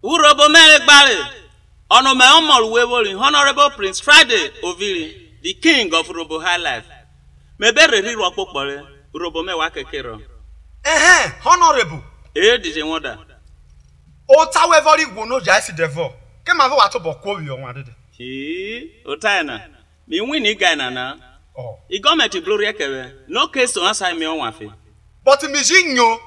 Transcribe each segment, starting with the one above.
Urobo Megbale, Onome Omol Wewori, Honorable Prince Friday Oviri, the king of Urobo High Life. Mebere Riwa Pokbole, Urobo Mewake Kero. Honorable. DJ Wonder. Ota Wevori Wono Jasi Devo. Kema wa to bokwo wi onwa dede. Otana. Mi win Ghana na. Oh. I government glory kewe. No case to answer me on wafe. But mi jinyo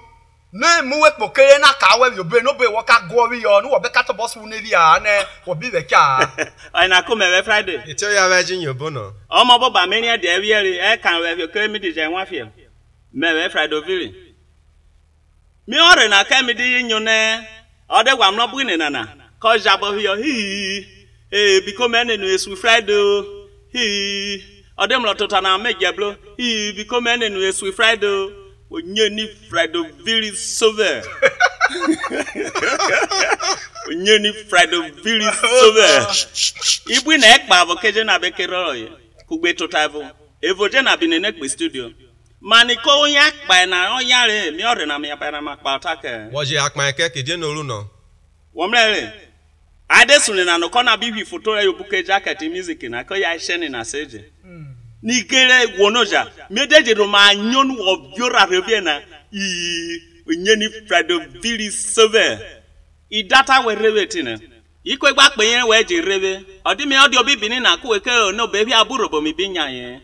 na mu we pokere na ka we yo be no be wo ka go wi yo no wo be ka to boss wu na wi a na wo bi be ka. Ai na ko me Friday. E tell ya we jinyo bo no. Omo boba me ni de wi e kan we yo ke mi DJ wafe. Me Friday Oviri. Mi ore na ka mi di nyo ne. Ode gwa no bu ni nana. Ko jabo yo hi. Biko me ne no esu Friday. Hi. Ode mlo tota na mejeblo. Hi biko me ne no esu Friday. Onyeni Friday very sober. Onyeni Friday very sober. Ibu na ekpa vokeje na bekero ye. Kugbe totavo. Evoje na binene kwe studio. Maniko onya akpa na onyare mi ore na mi apa na makpa atake. Woje akpa eke keje no ru no. Womlele. Ade sune na no kona bibi photo ya yobuke jacket music na ko ya shene na seje. Ni kere wonoja medeje do ma nyonu obiora reviena nyeni Friday very sober I data we rewetina ikwe gba pe yen we je rebe odi me odi obi bini na ku eke no be bi aburo bo mi binya yen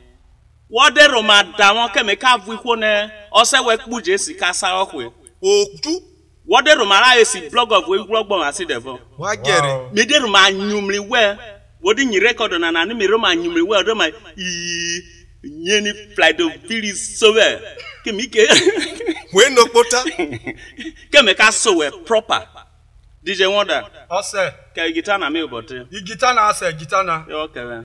wo de ro ma da won ke me ka vu iho ne ose we kpuje sika sa okwe Otu wo de ro ma ra esi blog of we blog bon asi devo wa gere. me de ro ma nyumli we wodi nyi record na na me ro ma nyumli we do ma nyeni Friday very sober kemike We no pota. kemeka so we proper DJ Wonder Ose. ke guitar na me obote I guitar na ase guitar na. yo kewe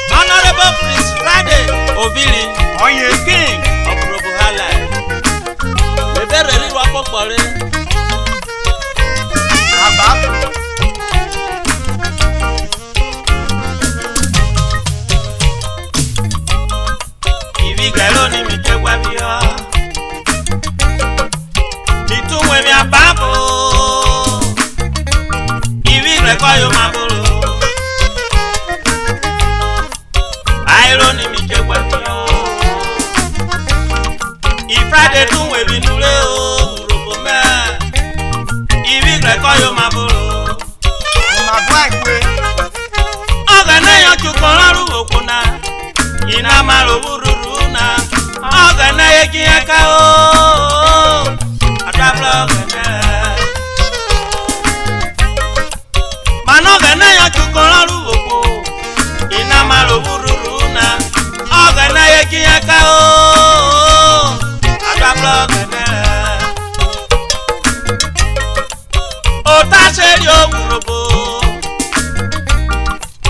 Honorable Prince Friday Oviri, Oye king of Urobo High Life. Mebere riwa pokpore. Aba. Ibi gelo ni mi ke gwa bi o. Mi tun we mi ababo. Ibi re ko yo ma bolo. Irony mi je gwa mi o. Friday tun we bi nure o Urobo me. Ibi re ko yo ma bolo. Ma gwa ikwe. Oga na yo chukon laru okuna. Ina ma ro bururu na. Oga na ye ki aka o. Adablo gene. Manoga na yo chukon laru okuna. Ina ma ro bururu na. Oga na ye ki aka o. Adablo gene. Ota seri o Urobo.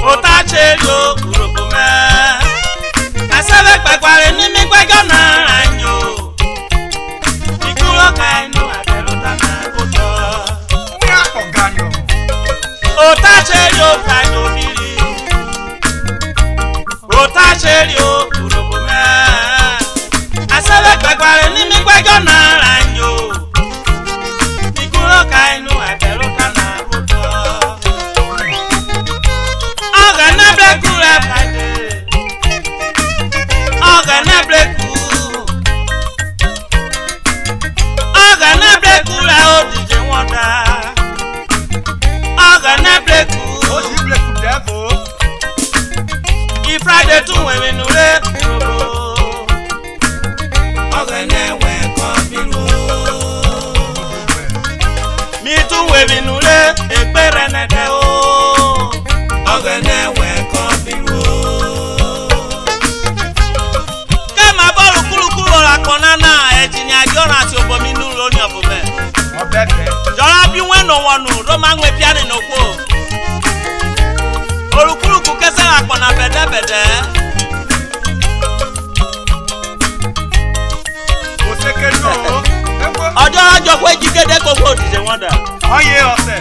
Ota seri o Urobo me. Asebe gbagbare ni mi gbejo na anyo. Ikuro ka inu adelota na koto. Mi akoganyo. Ota seri o Friday Oviri. Ota seri o Urobo me. Asebe gbagbare ni mi gbejo na anyo. Ikuro ka inu adelota na koto. Oga na blekure Friday. Oga na bleku. Oga na bleku la o DJ Wonder. Oga na bleku. O si bleku devo. I Friday tun we mi nure. Oga na we ko biru. Mi tun we mi nure egbere na de o. Oga na we ko biru. Kema bolu kulukulu la konana ejini ajora ti obomi nu lo ni obobe. Obebe. Jora bi wenu wonu ro ma nwe piani no po. Olukuluku kese la bede. Oseke no. Ọjọ́ pé jígédé gbogbo òdìjẹ wọn dà. Ọyẹ ọ̀sẹ̀.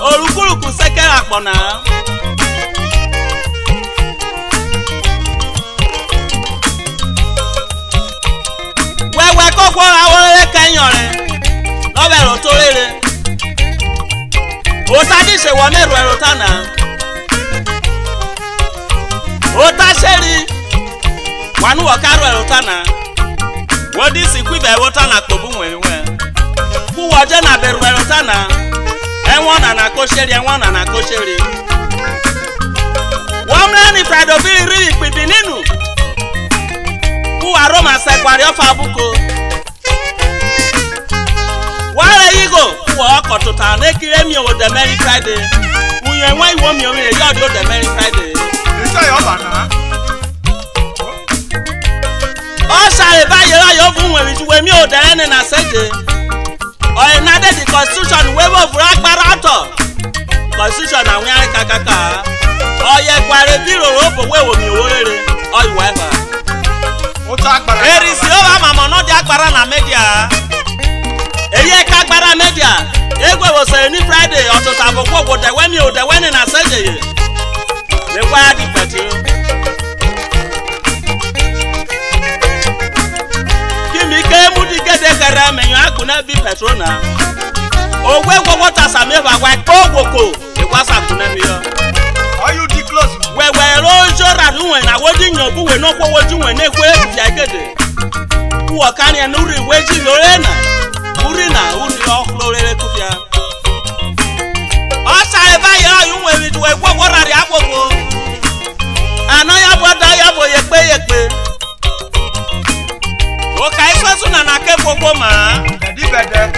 Olùkúlùkù sẹ́kẹ̀ àpọ̀nà. Wẹ́wẹ́ kókó àwọn eré kẹ́yìn rẹ̀ lọ́bẹ̀ ẹ̀rọ tó rere. Òtá díṣe wọ mẹ́rù ẹ̀rọ tánà. Òtá ṣẹ́rí wànúwọ̀ kárù ẹ̀rọ tánà. Wọ́n dí sí kú ibẹ̀ ẹ̀rọ tánà kpọ̀bù wẹ̀wẹ̀. Kúwọ̀ jẹ́ nà bẹ̀rù ẹ̀rọ tánà. Ẹ̀wọ̀n nà nà kó ṣẹ́rí ẹ̀wọ̀n nà nà kó ṣẹ́rí. Wọ́n mìíràn ní Friday bí rí ìpìdì nínú. Kúwọ̀ Roma sẹ́kwàrí ọ̀fà búko. Wàhálà yìí gò kúwọ̀ ọkọ̀ tuntun n'ekiri mi ò dẹ̀ mẹ́rin Friday. Wùyẹn wọ́n ìwọ́ mi ò rí èyí ọ̀dọ́ dẹ̀ mẹ́rin Friday. Ìṣe yọ̀ bàná. Ọ̀ṣàrè báyìí láyọ̀ fún wẹ̀mí ju wẹ̀mí ò dẹ̀rẹ́ ní nàṣẹ́jẹ̀. Ọ̀yìnadé di constitution wẹ́wọ̀ fúra gbára ọ̀tọ̀. Constitution àwọn yàrá kàkàkà. Ọ̀yẹ̀ gbàrẹ̀ bí ròrò ó bòwé wòmí owó rere. Ọ̀yìnwá ẹ̀fà. Ó tó agbára. Èrìsì ó bá màmá náà di agbára nà mẹ́díà. Èyí ẹ̀ka agbára mẹ́díà. Égbè wòsàn ní Friday ọ̀tọ̀tọ̀ àbòkù òwò dẹ̀wẹ́mí ò dẹ̀wẹ́ ní nàṣẹ́jẹ̀ yẹ. Lè wáyà di pẹ̀tì. Kimi ke mudi gede kere menyo aguna bi petrona. Owe wowo ta sameva wa kogoko e kwasa kuna mi yo. Are you the close? Wewe rojo radunwe na wodi nyobu we no kwo woju we na ekwe bia gede. Kuwo kan ya nuri weji lorena. Uri na uri ohlorere kufia. Osa e ba yo yun we mi we wowo rari agogo. Ana ya boda ya bo yepe. O ka isosu na na ke gbogbo ma. Ẹ̀dí bẹ̀dẹ̀.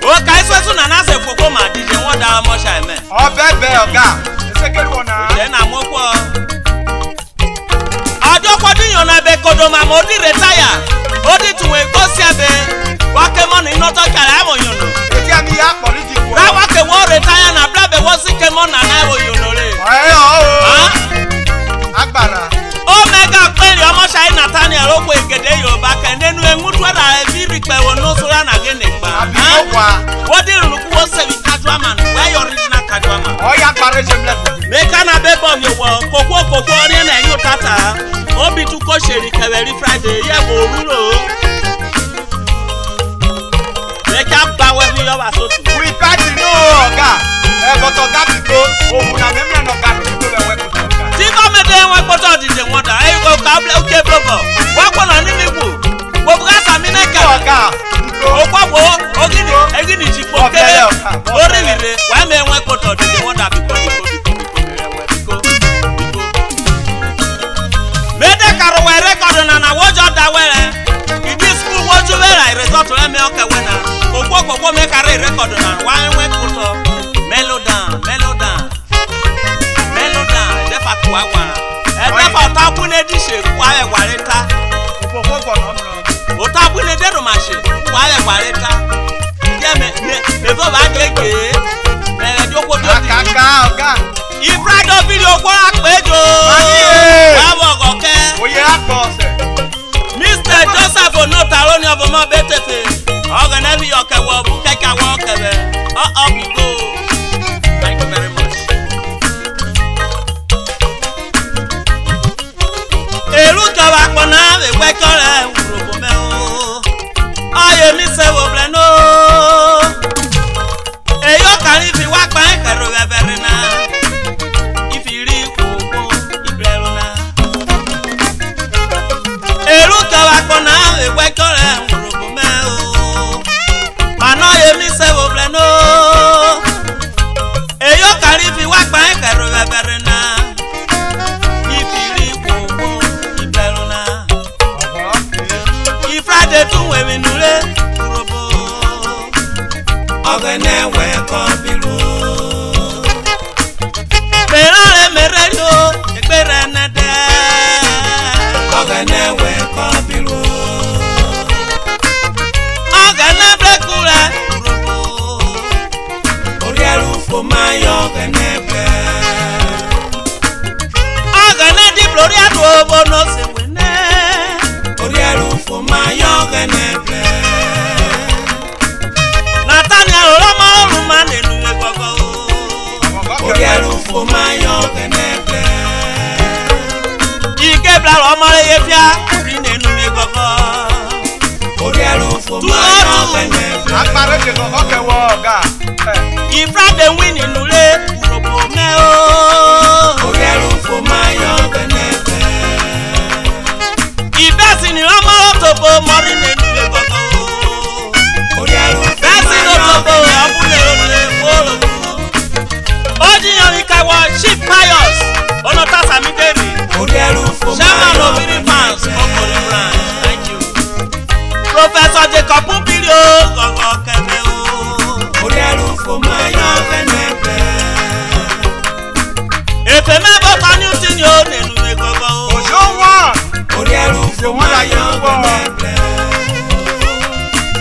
O ka isosu na na se gbogbo ma dije wọ́n da ọmọ ṣá ẹ̀mẹ́. Ọbẹ̀ bẹ ọ̀gá. Ìṣèké wọn náà. Ṣé na mo pọ̀? Ọjọ́ kọdún yàn náà bẹ kodo ma mo di retire. Ó di tùwẹ̀ gbó sí ẹbẹ̀. Wọ́n ké mọ́ ní iná tó kàrà ẹ̀mọ̀ yàn nù. Etí àmì yà pọ̀ ní dìbò. Ráwọ́ ké wọ́n retire na bílábẹ̀ wọ́n sì ké mọ́ nàná ẹ̀rọ yàn nù rẹ̀. Ọ̀ẹ́ ọ̀ agbára. Omega pẹ̀lú ọmọ ṣáì Nathaniel Ogbo Egede Yorùbá kẹ̀ nínú ẹ̀mú tó ẹ̀dá ẹ̀bí rí pẹ̀ wọ́n ní sọ́ra nàgé nìgbà. Àbí ó wà. Wọ́n dé ìrùnúkú wọ́n sẹ̀bi Kajuaman where your original Kajuaman. Ọ̀ya parẹ́ ṣe mílẹ̀ fún mi. Mẹ́ka náà bẹ́ bọ̀ mi wọ̀ kókó ọ̀rẹ́ náà ẹ̀yìn òtátà. Obi tún kó ṣèrì kẹwẹ́rí Friday yẹ kó rúrò. Mẹ́ka gba wẹ́bí yọ̀wá sótù. We party no ọ̀gá. Bọ̀tọ̀ ọ̀gá mi tó òun náà mẹ́mìíràn náà ọ̀gá mi tó bẹ̀ wẹ́ kó tó ọ̀gá. Tí gọ́mẹ̀dé wọn gbọ́dọ̀ dìde wọn dà ẹ̀yìn kò ká ókè bọ̀bọ̀. Wọ́n kọ́ náà nínú ìwò. Gbogbo ká sàmì náà kẹ̀. Ọ̀gá. Òpópó egini ji kpoke orí rire wàá mẹ wọn gbọ́dọ̀ dìde wọn dàbí kó. Mẹ́tẹ̀ kàrọ̀ wẹ̀ rẹ́kọ̀dù nànà wọ́jọ́ da wẹ̀rẹ̀ ìdí skul wọ́jú wẹ̀rẹ̀ rìsọ́tù ẹ̀mẹ́ ọkẹ̀ wẹ̀ nà òpópó mẹ́kàrẹ̀ rẹ́kọ̀dù nà wàá wẹ̀ kútọ̀ mélòdàn ẹ̀dẹ́fà kú wá wà ẹ̀dẹ́fà ọ̀tàkùn ní ẹ̀díṣe kú ayẹ̀ wàrẹ́ ta. Òpópó gbọ̀nà mọ̀. Ọ̀tàkùn ní ẹ̀dẹ́rù máa ṣe kú ayẹ̀ wàrẹ́ ta. Mefo ba gege joko do Kaka ọ̀gá. Ifrado video ko apejo babo goke Oye akọ ọ̀sẹ̀. Mr. Joseph Onotaro ni obomo betefe oga na bi yoke wo bu keka wo kebe we go. Thank you very much. Eru ka wa pona we kwekore urobo me o. Aye mi se wo bleno. Eyo kari fi wá pa ẹ̀kẹ̀rọ bẹ̀bẹ̀rẹ̀ náà. Ìfìrí òkú ìbẹ̀rù náà. Èrú kẹwà pọ̀ náà ìwé kọ́rẹ̀ òrùkú mẹ́ o. Màná yẹmí sẹ́wọ̀ blẹ̀ náà. Eyo kari fi wá pa ẹ̀kẹ̀rọ bẹ̀bẹ̀rẹ̀ náà. Ìfìrí òkú ìbẹ̀rù náà. Ìfúrádé tún wẹ̀mí nulẹ̀ kúròbó. Ọ̀gẹ̀nẹ̀ wẹ̀ kọ́ bírú. Mèrè rí o, ìgbérẹ̀ nẹ́dẹ́. Ọ̀gẹ̀nẹ̀ wẹ̀ kọ́ bírú. Ọ̀gẹ̀nẹ̀ bẹ́kú rẹ̀ kúròbó. Orí ẹrù fò máa yọ ọ̀gẹ̀nẹ̀ bẹ́. urobo no se wene. Orielu for my young and neble. Nathaniel Roma Roman enu egogo. Orielu for my young and neble. Ike bla Roma yefia ri enu egogo. Orielu for my young and neble. Agbare ke go ke wo ga. Ifra de win inu le urobo me o. Orielu for my young and neble. Ibesi ni Roma tobo mori enu egogo. Orielu for Besi my no young tobo and abule ole wolo. Odi yori kawo Chief Pius Onota Samideri. Orielu for my Chairman of young Vini and Fans neble. Okori Branch. Thank you. Professor Jacob Pumbilio Gogo Kebe o. Orielu for my young and neble. Efe mebo tanyu tinyo nenu egogo o. Ojo wa. Orielu for my young and neble.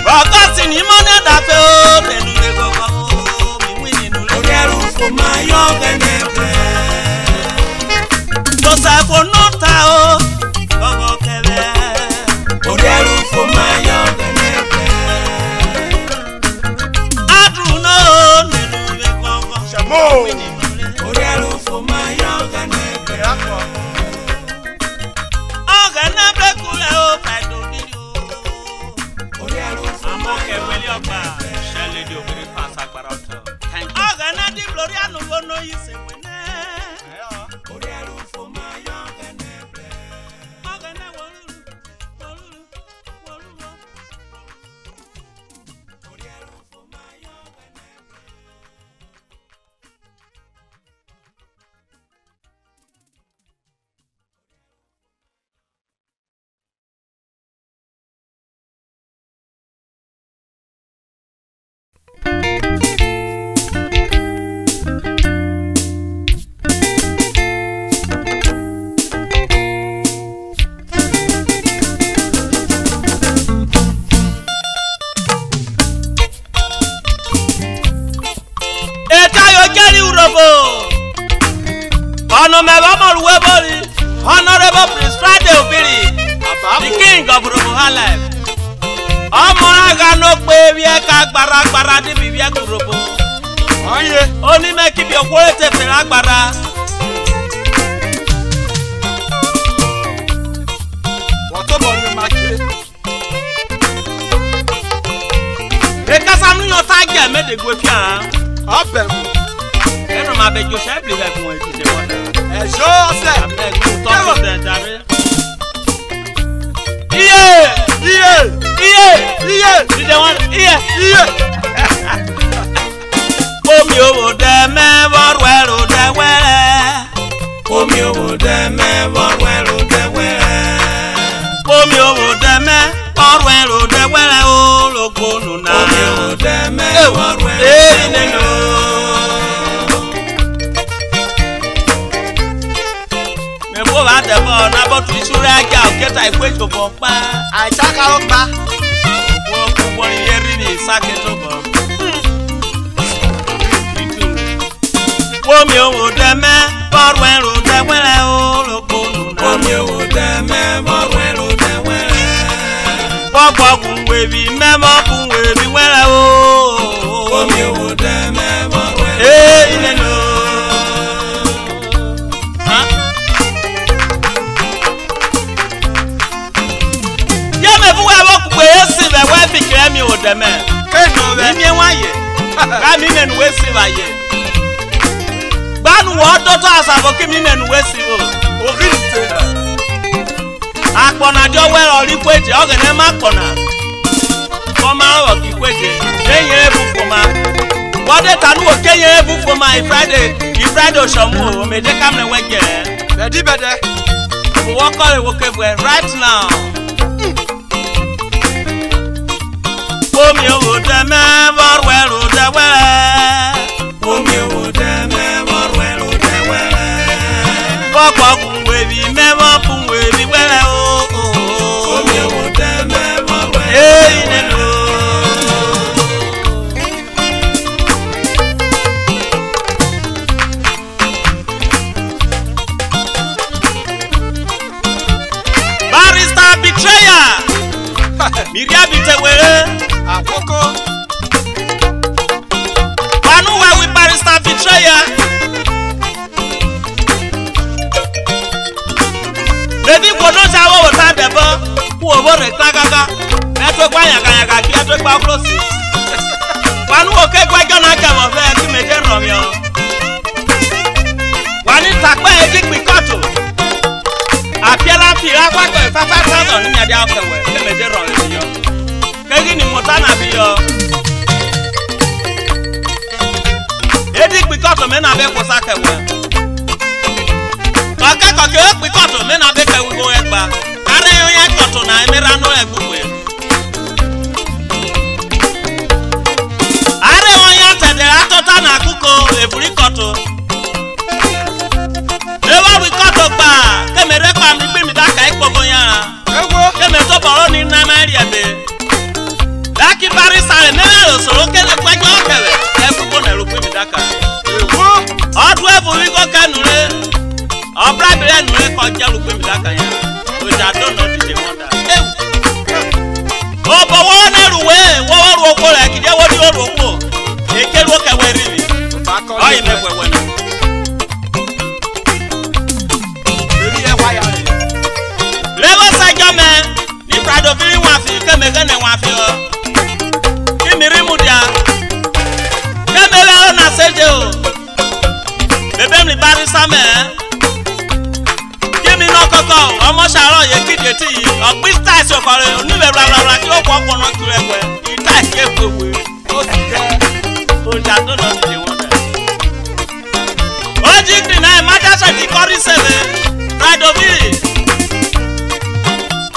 Augustine Imone Dafe o nenu egogo o. Mi wini nule. Orielu for my young and neble. Joseph Onota o Gogo Kebe. Orielu for my young and neble. Adru no nenu egogo. Shemo. Wini nule. Orielu for my young and neble. Yakwa. Oge nebre kule o fedo video. Orielu for my Amoke young weli and ogba. neble. Shele di obere fans agbara oto. Thank you. Oge na di Floriano wono yise wene. Orielu for my young and neble. Oge na wolulu. Wolulu. Wolulu. Orielu for my young and neble. Etayo keri urobo. Ono meba moruwe bori. Honorable Prince Friday Obiri. The king of Urobo High Life. Ọmọ aga no pe wi e ka gbara di bi wi e urobo. Oye. Oni me ki bi okore te fere agbara. Woto bo ni ma kire. E kasa nu yo tage me de go fi an. Abem. Eno ma be jo se bli be fun e ti se wona. Ejo se. Abeg you talk to them jare. Iye. Iye. Iye. Did they want iye. Iye. Omi owo de me worwero de were. Omi owo de me worwero de were. Omi owo de me worwero de were o logonu na. Omi owo de me worwero de neno. Me bo ba de bo na bo tu isure aja o keta ikwe to bo pa. Aitaka o gba. Wo yeri ni sake to bo. Omi owo de me worwero de were o logonu na. Omi owo de me worwero de were. Pọ̀pọ̀ kún wèbí mẹ́mọ́ kún wèbí wẹ́rẹ́ o. Omi owo de me worwero. Ilé lò. Yé mi fún wẹ́wọ́ kúkú yé sí bẹ̀ wẹ́ fi kìrẹ́ mi ò dẹ̀mẹ̀. Kéènù rẹ̀. Mímí wá yẹ. Ká mi mẹ́nu wé sí wa yẹ. Gbanu wọ́n dọ́tọ̀ àṣàbọ̀ kí mi mẹ́nu wé sí o. Orí ìtẹ̀. Akpọ̀nàjọ́ wẹ́rẹ̀ ọ̀rí kwèjì ọ̀gẹ̀nẹ̀ má kpọ̀nà. Fọ́mà ọ̀rọ̀ kì kwèjì. Kéyìn ebu fọ́mà. Wọ́dẹ̀ tanu wò kéyìn ebu fọ́mà ìfráìdè òṣòmù o. Mèdè kàmìnà wẹ́jẹ̀. Bẹ̀dí bẹ̀dẹ̀. Wọ́kọ̀ rẹ̀ wò kébù ẹ̀ right now. Omi òwò dẹ́mẹ́ wọ́rùwẹ́rù dẹ́wẹ́rẹ́. Omi owo de me worwero de were. Pọ̀pọ̀ kún wèbí mẹ́mọ́ kún wèbí wẹ́rẹ́ o. Omi owo de me worwero. Ilé lò. Akoko. Wanu wa wi barrister betrayer. Baby kono jawo wota debo. Ku obo re tagaga. Netwe kwa yaga ki etwe kwa close. Wanu oke kwa jona ke mo fe ki meje romyo. Wani takwa eji pikoto. Apiela pira kwa ko 5,000 ni ade akewe ke meje romyo. Kegi ni motana biyo. Edi pikoto me na be ko sakewe. Kake pikoto me na be ke wo egba. Are yo ya koto na emera no egbuwe. Are yo ya tede atota na kuko eburi koto. Ewa wi koto gba kemere kwa mi gbe mi daka ipogo yan. Ewo. Keme to boro ni na mari ebe. Daki bari sare me lo soro kele kwajo kewe. Efugo na ro gbe mi daka. Ewo. Odu efu wi ko kanure. Obra bere nure ko je ro gbe mi daka yan. Oja don no DJ Wonder. Ewu. Obo wo na ruwe, wo ru oko re kije wo di oru oko. Ekeru o kewe ri. Oyi me wewe na. Eri e wa ya re. Lewo sajo me ni prado firi wa fi keme gane wa fi o. Kimiri mudia. Keme le na seje o. Bebe mi bari same. Kimi no koko omo sharo ye kide ti ogbi style so kore oni be bla ki o ko no kire we. Ita ke wewe. O ti je. O ja do no DJ Wonder. O jigri na mata so ti kori sebe. Prado firi.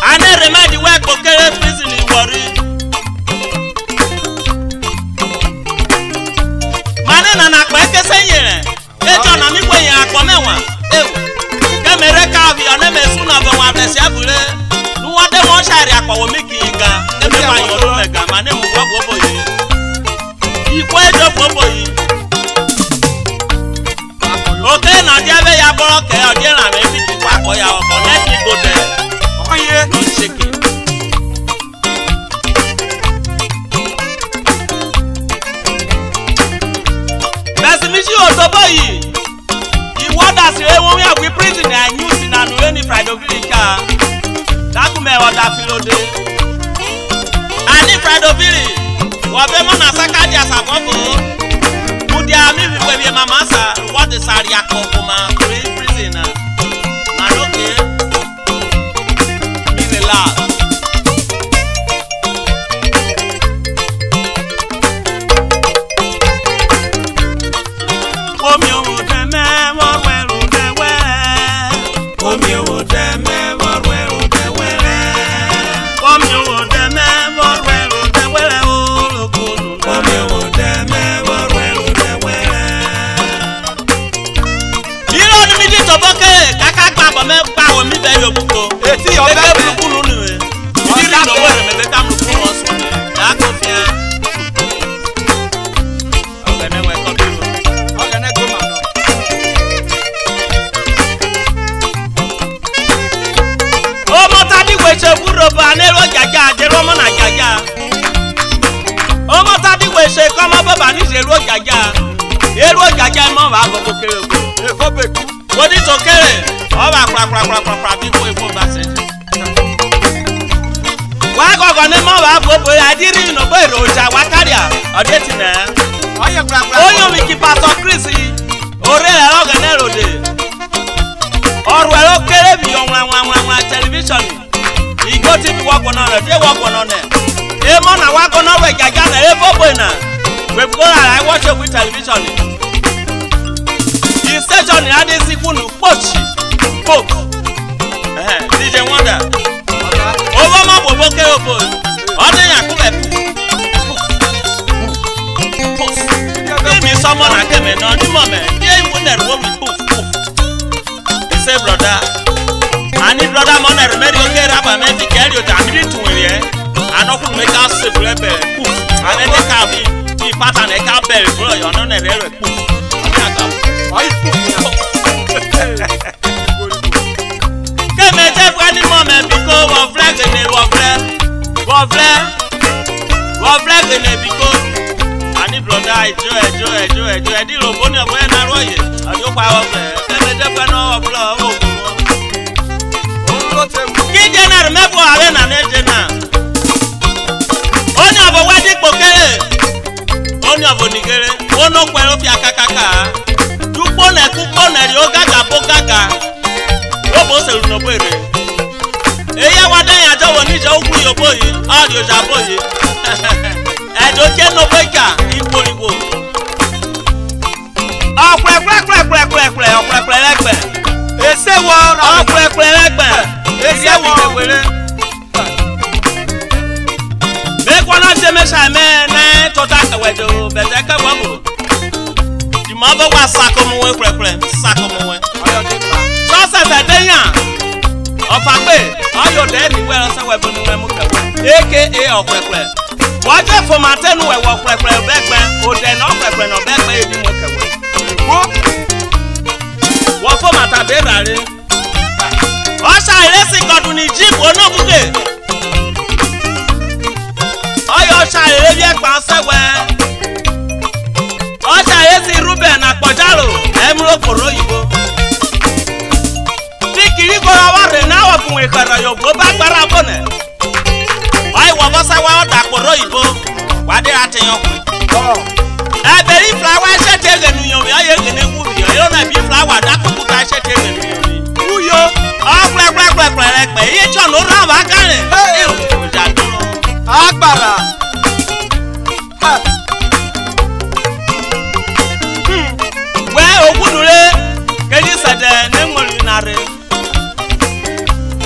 Ane remedy work okere prison in Warri. Mane na na pa ke senyere. Ejo na mi gboyin apo mewa. Ewu. Kemere ka bi ona me suna bo wa bless abure. Nu wo de won share apo wo mi kinga. Eme wa yo lo mega mane mu gbo bo yi. Iko ejo bo yi. Oke na dia be ya boro ke o dia na me fi ti kwa ko ya obo let me go there. Oye. No shake it. Besimishi otobo yi. Iwoda sire won we agbe prison na news na no any Friday Village. Dakume oda filode. Ani Friday Village. Wo be mo na saka dia sabofo. Mudia mi bi we mama sa what is area kokoma prison na. Manoke. Mi relax. Omi owo deme wo weru de we. Omi owo deme wo weru de were. Omi owo deme wo weru de were o lokunu. Omi owo deme wo weru de were. Iro ni mi di toboke kaka gba bo me pa o mi be yobuko. Eti o Ebe be. bulukulu ni we. Iri no were me be ka mu ku won so ni. Da ko fi an. Ogene we ko biro. Oye na go ma no. Omo tadi we se buro ba ne ro jaja je ro mo na jaja. Omo tadi we se ko mo baba ni se ro jaja. Ero jaja mo ba go ko kere ko. Efo beku. Wodi to kere. O ba pra bi ko efo ba se. Wa go ne mo ba bo bo adiri no bo ero ja wa karia. Ode ti na. Oye bra. Oyo mi ki Pastor Chris. Ore e ro gene rode. Oru e ro kere bi yo nwa television. Igo ti bi wo ko na re, de wo ko na ne. E mo na wa ko na we jaja na e bo bo na. We go I watch it with television. The station ni ade sikunu pochi. Pop. DJ Wonder. Owo ma bo boke obo. Ode yan ku be. Give me someone and give me no ni mo me. Dey mu na ro mi poof. Say brother. Ani brother mo na remedy okay raba me fi carry o ta mi di tun ere. Anoku make us safe lebe. Poof. Ane de ka bi. Ki pattern e ka be bro yo no na re poof. Oye fu. Keme je fwa ni mo me biko wo flag ni wo flag. Wo flag ẹjọ́ ẹdí lòbó ní ọ̀bọ̀ ẹ̀ náà rọ̀yẹ̀ ọjọ́ pa ọ̀fẹ́ ẹ̀ẹ́dẹ́gbẹ́ náà ọ̀bùlọ̀ ọ̀gbọ̀n. Kíjẹ náà rẹ̀ mẹ́fọ̀ ààrẹ nà n'ẹ̀jẹ̀ náà. Ó ní ọ̀bọ̀ wá dípò kéré. Ó ní ọ̀bọ̀ nìkéré. Ó ní òkú ẹ̀rọ fi àkàkàkà. Dúpọ̀ nẹ̀kú pọ̀ nẹ̀rí ó gàgà bó gàgà. Ó bó sèlú nà bó èrè. Èyí ẹwà dẹ́yìn àjọwò níjẹ́ ó kú yòbó yìí. Ọ̀dì òjà bó yìí. Ẹ̀dọ́ jẹ́ nọ́gbẹ́jà ìpolìwò. Ọ̀pẹ̀pẹ̀pẹ̀pẹ̀pẹ̀pẹ̀ lẹ́gbẹ̀. Èsè wọ ọ̀rọ̀. Ọ̀pẹ̀pẹ̀ lẹ́gbẹ̀. Èsè wọ ọ̀rọ̀. Mẹ́kọ́nà ṣe mẹ́ṣà mẹ́ẹ̀ẹ́ tọ́ta kẹwẹ́jọ bẹ̀tẹ̀ kẹwọ́ bò. Ìmọ̀ bẹ́ wà sàkómúwé pẹ̀pẹ̀ sàkómúwé. Sọ́sẹ̀sẹ̀ dẹ́yàn. Ọ̀fàgbé ọ̀yọ̀dẹ́ níwẹ̀ ọ̀sẹ̀wẹ̀ bọ̀nùwẹ̀ mú kẹwẹ́. AKA ọ̀pẹ̀pẹ̀. Wọ́n jẹ́ fòmátẹ́nu ẹ̀wọ̀ pẹ̀pẹ̀ bẹ́gbẹ́ òdẹ̀ náà pẹ̀pẹ̀ náà bẹ́gbẹ́ èdè mú kẹwẹ́. Wọ́n fòmátà bẹ́ẹ̀ rà rí. Ọ̀ṣà ìrẹsì kọ̀dùn ní jíìpù onóbùdè. Ọyọ ọ̀ṣà ìrẹsì ẹ̀gbọ́n sẹ́wẹ́. Ọ̀ṣà ìrẹsì Ruben àpọ̀jálò ẹ̀múrò kòró yìí. Bí kìí kọ́ra wá rè náà wọ̀ fún ìkàrà yòókù bá gbára bọ̀nẹ̀. Ọyọ wọ̀ bọ́ sẹ́wẹ́ ọ̀dà kòró yìí. Wádìí ra ti yan kù. Ẹ̀bẹ̀ yìí fúláwá ẹ̀ṣẹ̀ tẹ̀ gẹ̀nu yàn mí ọ̀yẹ́ gẹ̀nẹ́ wù mí ọ̀yẹ́ ọ̀nà bí fúláwá dákúkú ká ẹ̀ṣẹ̀ tẹ̀ gẹ̀nu yàn mí. Wúyo ọ̀pẹ̀pẹ̀pẹ̀pẹ̀pẹ̀ yìí tí ọ̀nà ó rà wá kárẹ̀. Ìjà dúró. Agbára. Wẹ́ ògúnure kejì sẹ̀dẹ̀ ní ńwọ̀rì nàrẹ̀.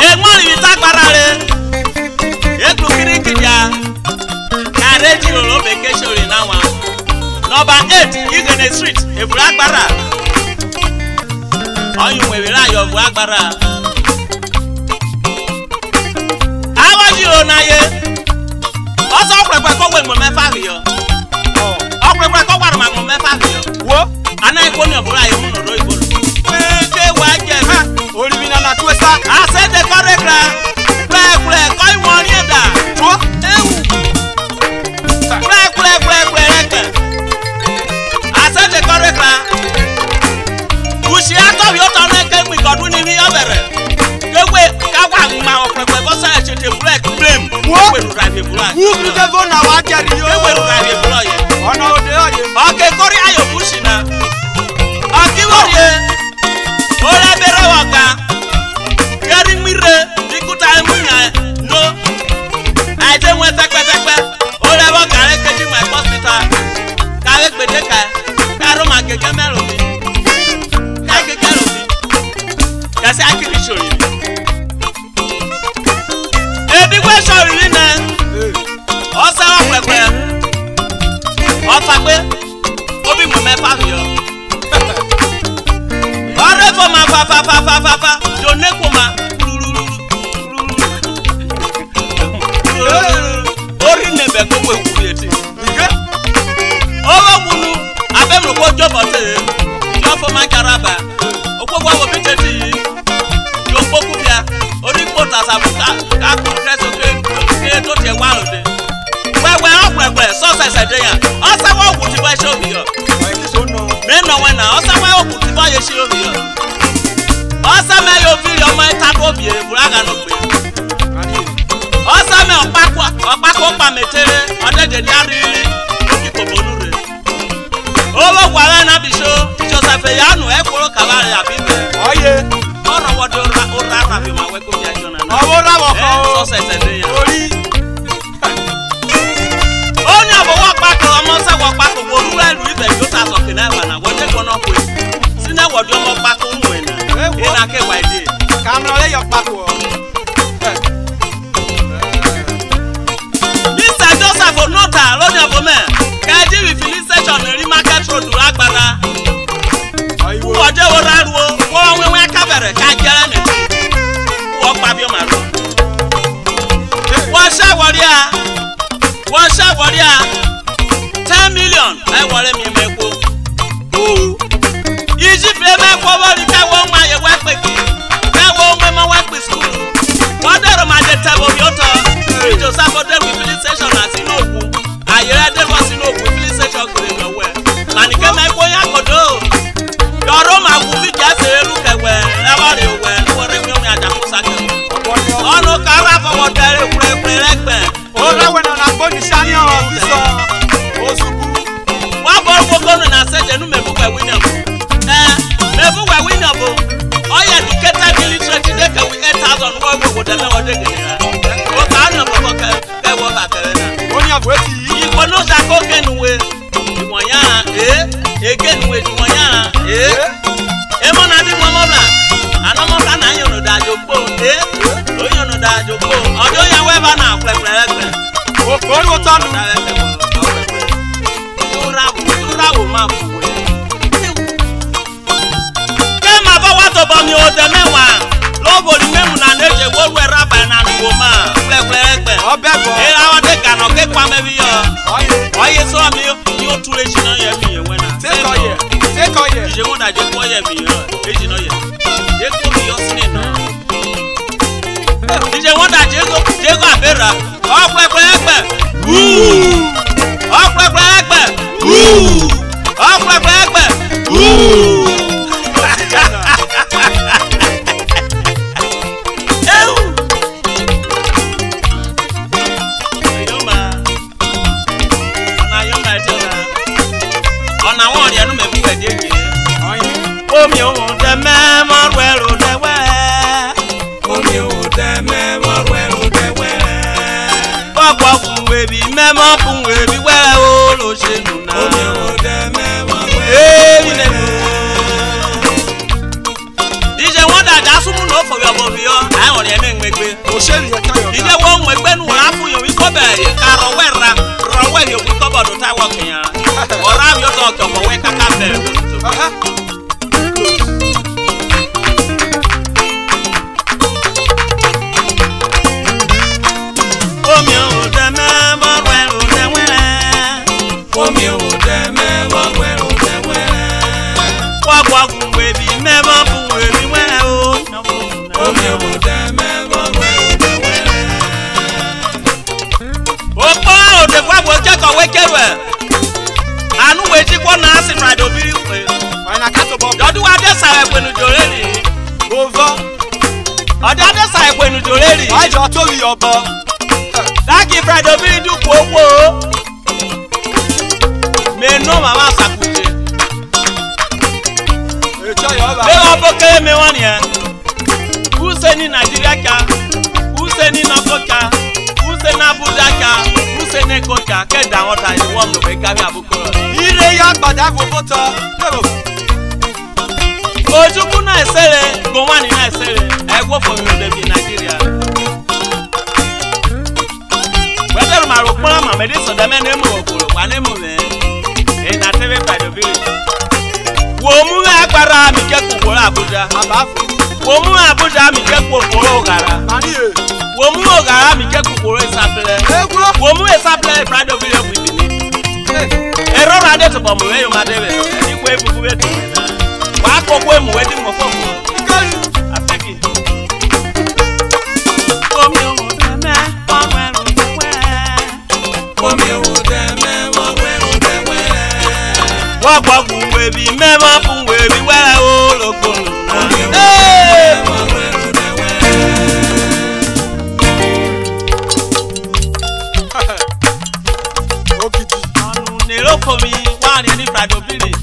Ègbọ́n yìí tágbára rẹ̀. Ètò kìrìkìjà. Kàrẹ́ jìrò ló bẹ̀ kéṣe òrì náà wá. Nọmba 8 Igene Street Èbúrú Agbára. Ọyún wèwèrè àyọ̀bù agbára. Àwọn jìrò náà yé. Ọsọ ọ̀pẹ̀pẹ̀ kọ́ wẹ̀ mọ̀ mẹ́fà rìọ. Ọ̀pẹ̀pẹ̀ kọ́ wàrà mọ̀ mẹ́fà rìọ. Wo. Aná ikú ni ọ̀bùrọ̀ àyè mú nọ̀dọ̀ ìbòrò. Pété wà jẹ ha. Orí mi nana tó sá. Àṣẹ́dẹ̀ kọ́rẹ́ kra. Kúrẹ́kúrẹ́ kọ́ ìwọ̀n rí ẹ̀dà. Tó. Ewu. Kúrẹ́kúrẹ́ rẹ̀gbẹ̀. Àṣẹ́dẹ̀ kọ́rẹ́ kra. Kùsì àtọ̀wé ó tọ́ ní kéwì kọ́dún ní ní ọ̀bẹ̀rẹ̀. Kéwé káwá ńgbà ọ̀pẹ̀pẹ̀ bọ́sẹ̀ ẹ̀ṣẹ̀tẹ̀ búrẹ́kì blame. Wo. Kéwèrú ràbí búrọ̀ àyè. Wúkú dẹ́fọ́ náà wá jẹ́rìí yóò. Kéwèrú ràbí búrọ̀ yẹ. Ọ̀nà òde ọ̀yẹ́. Ọ̀kẹ́ kórè ayọ̀kú sí na. Ọ̀kíwòrìyẹ. Ó rẹ̀ wọ̀gá. Kẹ́rí mire bíkúta ẹ̀mú yẹn no. Àìdé wọn tẹ́pẹ́tẹ́pẹ́. Ó rẹ̀ wọ̀gá rẹ̀ kejì mọ̀ ẹ̀kọ́ síta. Kàwé gbèdéka. Káró ma gẹ́gẹ́ mẹ́rù mi. Ká gẹ́gẹ́ rù mi. Kẹ̀sí akíní sòrì mi. Ebi gbé sòrì mi nẹ. Ọ̀sẹ̀ ọ̀pẹ̀pẹ̀. Ọ̀fàgbé. Obi mọ̀ mẹ́fà mi yọ. Ọ̀rẹ́ fọ ma fa. Jòné kò ma. Orí nẹ̀bẹ̀ gbogbo ìwúrí etí. Owó wunu abẹ́mu kó jọ̀bọ̀ tẹ̀. Yọ fọ ma jaraba. Òkpókó àwọn mi tẹ̀sí yìí. Yọ kpókú bíà. Orí kpó tasabu ká kú kẹsàn ké tó tiẹ̀ wá lòdì. Wẹ́wẹ́ ọ̀pẹ̀pẹ̀ sọ́sẹ̀sẹ̀ dé yàn. Ọ̀sẹ̀wọ̀ òkú ti bá ẹṣẹ́ òbí yọ. Mẹ́nà wẹ̀ nà ọ̀sẹ̀wọ̀ òkú ti bá ẹṣẹ́ òbí yọ. Ọ̀sẹ̀mẹ̀ yóò fi ọmọ ẹ̀ta tó bìí Èbúrú ló pè. Ọ̀sẹ̀mẹ̀ ọ̀pákó pàmẹ́tẹ́rẹ́ ọ̀dẹ́dẹ̀dẹ́ àrírí òkè kòbónú rẹ̀. Owó wàrà náà bìṣó Joseph Yanu ẹ̀kúrò kàbárẹ̀ àbí bẹ̀. Ọ̀yẹ́. Ọ̀nà wọ́dẹ ó rà ràbí ma wẹ́ kó bí ẹjọ́ náà. Ọwọ́ ráwọ̀ kan o. Sọ́sẹ̀sẹ̀ dé yàn. Orí. Ó ní àbọ̀wọ́ pàtó ọmọ sẹ́wọ̀ pàtó wo rúra ìlú ibẹ̀ yóò ta sọ̀kì náà wà náà wọ́n dé gbọ́nà pé sínú ẹ̀wọ̀dì ọmọ pàtó ń wẹ̀ náà ìnà kẹwàá ìdí. Kàmúlọ̀ lè yọ papọ̀. Mr. Joseph Onota lónìí ọ̀bọ̀mẹ̀ kẹ́ẹ̀dì rìfìlì station rí market road Agbára. Wọ́jẹ́ wo ráruo wọ́n wẹ́wẹ́ kábẹ̀rẹ̀ ká jẹ́rẹ́ nìtú wọ́n pa bí ọmọ àrùn. Wọ́n ṣàwọ̀rí à 10 million ẹ wọlé mi mẹ́kọ́. Ìjì fìlẹ̀ mẹ́kọ́ wọ́n rí káwọ́ ń wáyé wẹ́pẹ̀ kì káwọ́ ń wẹ́mọ́ wẹ́pẹ̀ skul. Wọ́n dẹ̀rọ̀ máa jẹ tẹ̀wọ̀ bí ó tọ́. Ìjọ sábọ̀ dẹ̀rù filling station àti inú òkú. Àyẹ̀rẹ́ dẹ̀rọ̀ sínú òkú filling station kìlẹ̀ lọ́wọ́ ẹ̀. again we do ya e mo na di mo mo bla ana mo ka na yo no da jopo o yo no da jopo odo ya we ba na pleple o ko ro ta nu tura wo ma bu ke ma ba wa to ba mi o de mewa lo bo ni memu na neje wo we raba na nu ma pleple obego e la wa de ka no ke kwa me bi yo oye so mi yo ture shi na ye mi ye we na take oye je mo da je ko ye mi yo e ji no ye ye ko mi yo sine no je mo da je ko abera o pleple o pleple o pleple Omi o de me morwero de we. Omi o de me morwero de we. Papa fun we bi me mo fun we bi we o lo se nu na. Omi o de me morwero. Ile mo. Dije won da ja sumu no fo yo bo bi yo. Ai won ye me ngbe. O se ri ka yo. Ile wo ngbe nu ra fun yo wi ko be ka ro we yo wi ko bo do ta wo kan ya. Ora mi yo to ko we ka ka be. Anu we ti ko na asin ride obiri pe. Wana kato bo. Dodu wa de sa ekwenu joreli. Ovo. Oda de sa ekwenu joreli. Ajo to wi obo. Daki Friday obiri du popo. Me no mama sakuje. Echo yo ba. Me obo ke me wani ya. Useni Nigeria ka. Useni Nakoka. Useni Abuja ka. Useni Koka ke da won ta ni won lo be ka mi abukoro. Ire ya gbada gogoto. Ojuku na esere, go wani na esere. Egwo for me de bi Nigeria. Whether ma ro pon ma me de so de me na mu okoro, wa na mu me. E na TV Friday village. Wo mu agbara mi ke kokoro Abuja. Abafu. Wo mu Abuja mi ke kokoro Ogara. Ani e. Wo mu Ogara mi ke kokoro Isaple. Wo mu Isaple Friday village with me. Ero rade to bomu we yo madebe. Ni ko ebubu we to na. Wa kokwe mu we di mo fo mo. Ateki. Omi o de me, o weru de we. Omi o de me, o weru de we. Wa gba gun we bi me ma fun we bi we o logo na. Eh! O weru de we. Okiti. Anu for me, one in the Friday village.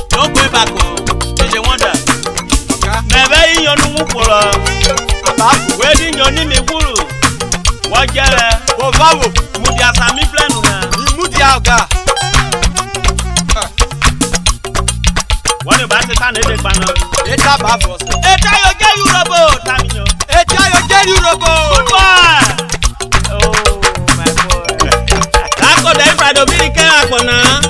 Don't go back home. Is a wonder. Never in your new polo. Wedding your name, Guru. What yellow? What vowel? Mudia Sami Planuna. Mudiaga. What about the time? It's a bavos. It's a get you robot, Tamino. It's a get you robot. Goodbye. Oh, my boy. That's what they Friday village came up on now.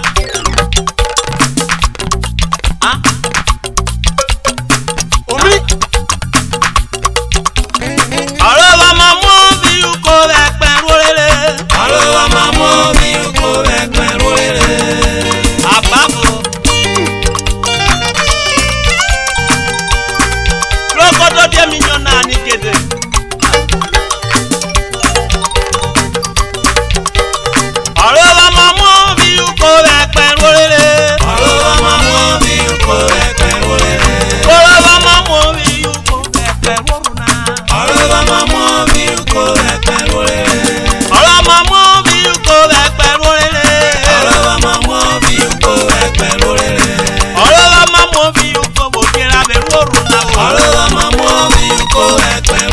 Ọ̀rọ̀ ọmọ mọ́ mi kò ẹ̀pẹ̀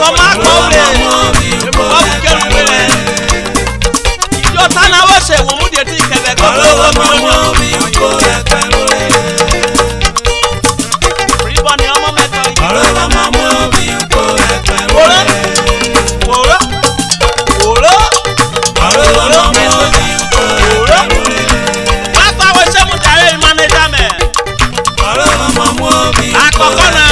akọma akọwe ọbukẹrùwẹrẹ ìjọta náà wọ́n ṣe wọ́n mú diẹ tí ìkẹbẹ kọ́ ló wọ́n mú lóyún. ríbọn ni ọmọ mẹ́tọ́ yìí. wòró wòró wòró pápá wo ṣé mo jàre ìmánéjà mẹ́. àkọ́kọ́ náà.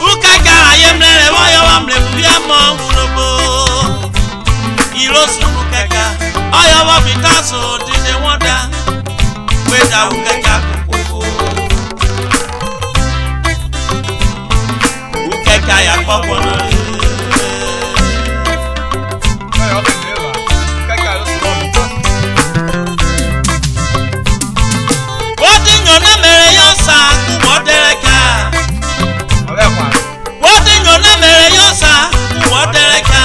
Uka ka ayemle boyo wa mle bia mo ló sùn kẹ̀kẹ́ ọyọ wọ́n fi káàsù díje wọ́n dá gbéjà wù kẹ̀kẹ́ kókó. Wù kẹ̀kẹ́ àyàpọ̀ pọ̀ náà. Wọ́n ti yàn náà mẹ́rẹ̀ yọ̀ sá kú wọ́n dẹ́rẹ́ ká. Wọ́n ti yàn náà mẹ́rẹ̀ yọ̀ sá kú wọ́n dẹ́rẹ́ ká.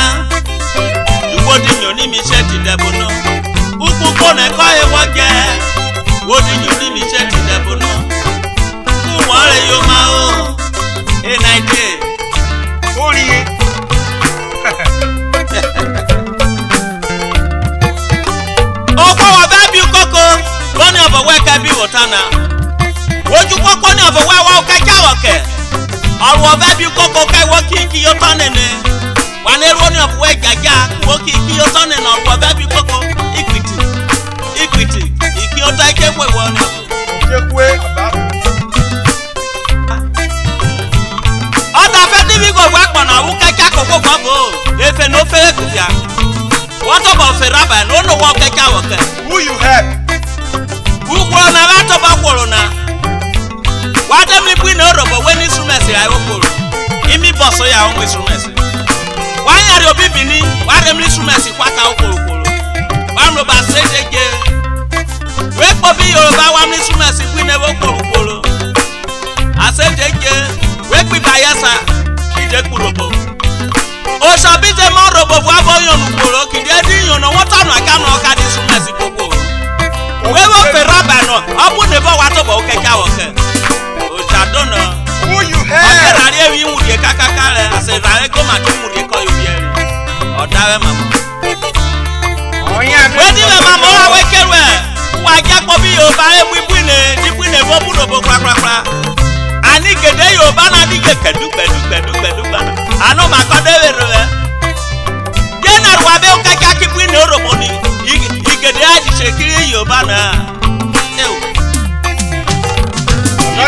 Wọ́n ti yàn ní mi ṣe ti dẹ̀bù náà. Kúkú kó nà ẹ̀kọ́ ẹ̀wọ́ jẹ́. Wọ́n ti yàn ní mi ṣe ti dẹ̀bù náà. Kú wọ́n rẹ̀ yóò máa ó. Ẹ Nàìjíríà. Ó rí i. Ọkọ̀ wọ̀ bẹ́ẹ̀ bí kókó. Wọ́n ní ọ̀bọ̀wọ́ ẹ̀ka bí wò tán náà. Ojú kókó ní ọ̀bọ̀wọ́ ẹ̀wọ́ kẹ́kẹ́ àwọ̀kẹ́. Ọ̀rọ̀ ọ̀bẹ́ bí kókó kẹ́wọ́ kí yóò tán nìní. Wà ní ẹrú ní ọ̀bọ̀wọ́ ẹ̀gàgà wọ́n kí yóò tán nìní ọ̀rọ̀ ọ̀bẹ́ bí kókó. Ìkìtì ìkí ó tá ike pè wọ́n ni. Kékué àbábù. Ọ̀dà fẹ́ tíbi gbogbo ẹ̀pọ̀nà ọ̀hún kẹ́kẹ́ àkókò gbọ́bọ̀ efe ní ó fẹ́ kùfìà. Wọ́n tó bọ̀ fẹ́ rábà ní ó nù wọ́n kẹ́kẹ́ àwọ̀kẹ́. Who you help? Ukwuru na lato ba kwuru na wade mi bu na orobo we ni instrument ya okoro imi boso ya on instrument wa nyari obi bini wade mi instrument kwata okoro okoro wa no ba sejeje we po bi Yoruba wa mi instrument bu na okoro okoro asejeje we pi bayasa ije kurobo o so bi je mo robo bu aboyon okoro kide di yan no won tanu aga no ka di instrument kokoro wewo feraba no abu ne bo wa to bo keke awoke o jadona Who you o help? rari ewi murie kakaka le ase rare go ma to murie ko yo biere o dawe mama Oya mi. we di le mama wa we kerwe wa ja po bi yo ba e bu ne bo bu no bo krakrakra ani gede yo ba na di ke kedu ano ma ko de we re je na wa be o keke akibu ne orobo ni igede aji sekiri Yoruba na ewo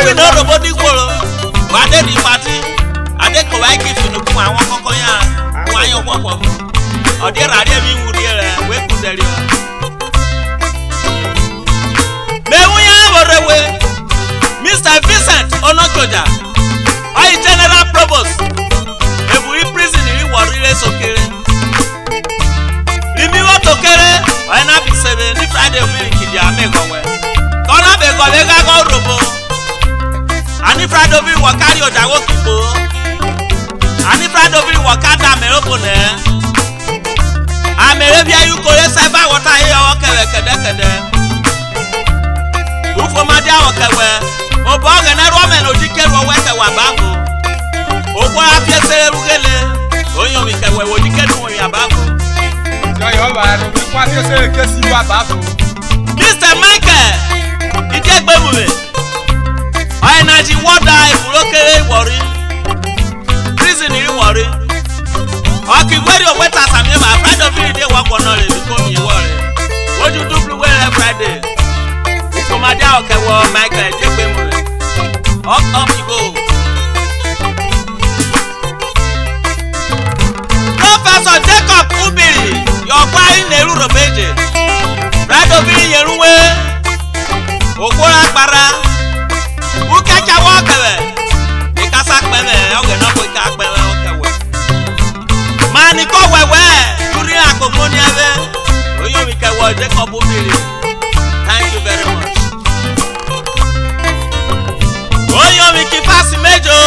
ibi na orobo di kworo wa de di party ade ko wa ki finu kun àwọn koko ya wa yan popo ode rade mi wuri re we ku deri o me wu ya borewe Mr. Vincent Onojoja oyi general provost Eburi prison ri worire sokere Imi wo tokere na bi sebe ni Friday omiri kidi amegowe kona be go be ga go robo ani Friday omiri wo carry oja wo kipo ani Friday omiri wo kada me robo ne amere bi ayu ko le seba wota ye o kere kede ufo ma dia o kewe o bo ga na ro me no dikeru o we kewa bango o bo afie sere rugele onyo mi kewe wo dikeru wo ya bango Mr. Michael Idegbemume Ọ̀yẹ̀nàjì wọ́dà ìfúrókèrè ìwọ̀rí prison ìwọ̀rí ọ̀kìgbẹ́rì òpẹ́ta sàmìlẹ́mà Friday of the wọ́pọ̀ náà rẹ̀ bíkọ́ mi ìwọ̀ rẹ̀ ojú dúpọ̀ wẹ́rẹ́ Friday ìfọ̀mọdé ọ̀kẹ́wọ̀ Michael Idegbemume up you go. Professor Jacob Ubiri yọ̀gbá ìnẹ̀rú rọ̀bẹ́jẹ̀ Friday obìnrin yẹ̀rúwé òkúra kpara wúkẹ́kẹ́ wọ́ kẹ̀wẹ̀ ìkásá pẹ̀mẹ̀ ọ̀gẹ̀ náà kó ìka pẹ̀mẹ̀ ọ̀kẹ̀wẹ̀ máa ní kọ́ wẹ̀wẹ̀ lórí àkókò ní ẹ̀fẹ̀ oyún mi kẹwọ́ Jacob Ubiri thank you very much. oyún mi kí fásì méjò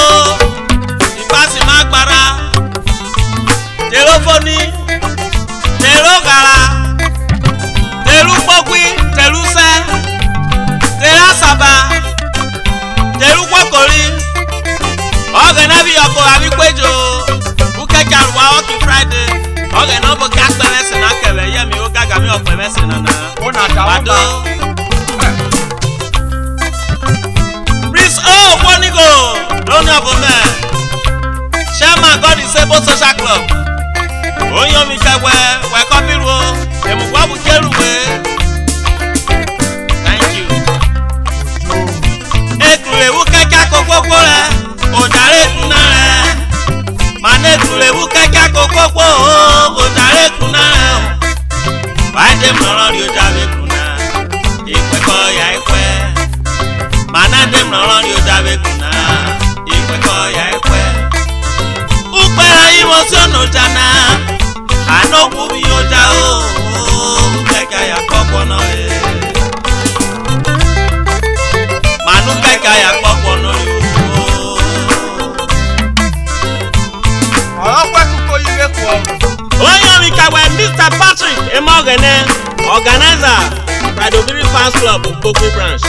ìfásì má gbára telefoni telo gara telu pokwi telu se tela saba telu kokori oge na bi oko abi pejo uke jarwa oki Friday oge no bo ka pere se na kele ye mi o gaga mi ope mese na na Ona dawo. Prince Wonigo don't have a man Chairman God Disabled Social Club Onyo mi kewe we kopiru emugwabu keruwe. Thank you. Ekule keke kokoko re ojare kunare. Mane ekule keke kokoko ojare kunare. Ogene, organizer, Pradobiri Fans Club, Bokwe Branch.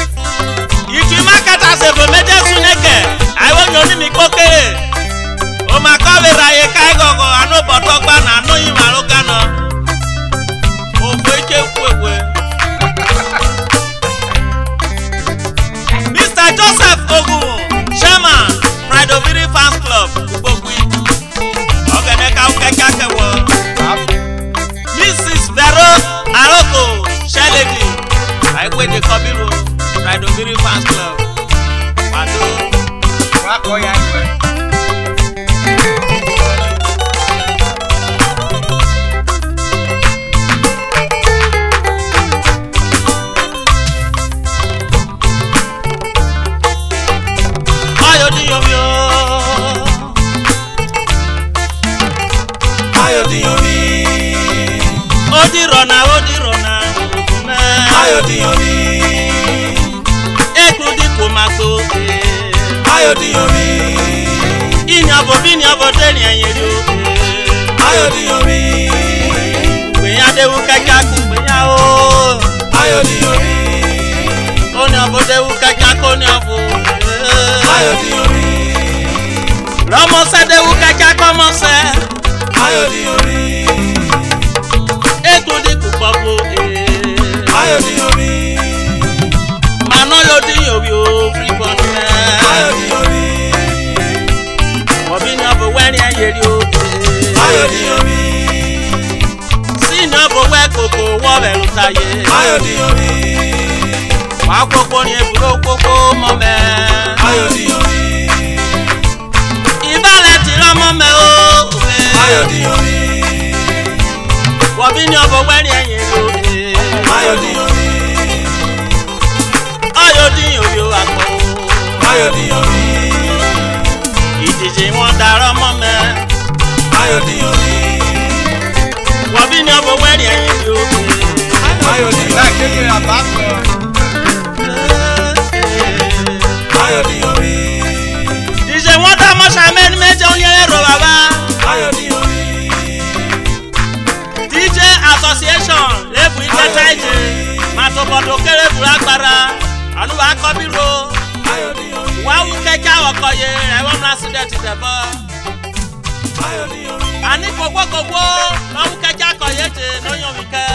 Iki marketer se for major Suneke, I want you to me koke. O ma kowe raye kai gogo, ano botogba na no yimaroka no. O fweche kwewe. Mr. Joseph Ogun, Chairman, Pradobiri Fans Club, Bokwe. Ogene ka ukeke wo. Mrs. Vero Aroko, Sheledi, I wait the Kobiru, Pradobiri Fans Club. Pado. Odirona, Ayodiyomi. Ekludi kumato, Ayodiyomi. Inyabo teni anyeri, Ayodiyomi. Kweyadewu kajaku kweyawo, Ayodiyomi. Onyabo dewu kajaku onyabo, Ayodiyomi. Lomose dewu kajaku omose, Ayodiyomi. Ekludi kupapo, Ayodiyomi. Mano yodiyomi o free for me. Ayodiyomi. Obi na bo weni ayeri o. Ayodiyomi. Si na bo we koko wo belu taye. Ayodiyomi. Wa koko ni eburo koko mo me. Ayodiyomi. Ibale ti ro mo me o. Ayodiyomi. Obi na bo weni ayeri o. Ayodiyomi. Ayodiyomi o akpo. Ayodiyomi. Ìdíje wọn darọ mọ́ mẹ́. Ayodiyomi. Wọ́n bí ní ọmọ wẹ́rì ẹ̀yìn ló gbé. Ayodiyomi. Láì kékeré àbáfẹ́. Ayodiyomi. Ìdíje wọn dá mọ́ṣá mẹ́rin méje oúnjẹ ẹ̀rọ bàbá. Ayodiyomi. DJ Association lẹ́bùn ìkẹta ìjẹ. Màtòbọ̀dọ̀ kéré bùrọ̀ agbára. Àlùbọ̀ akọ́bíró. Ayodiyomi. Wọ́n wú kẹ́kẹ́ àwọ̀kọ̀ yẹ ẹ̀wọ̀n náà sílẹ̀ ti dẹ̀ bọ́. Ayodiyomi. Àní kògbókògbó lọ́wọ́ kẹ́kẹ́ àkọ̀yẹ́ tè lóyún mi kẹ́.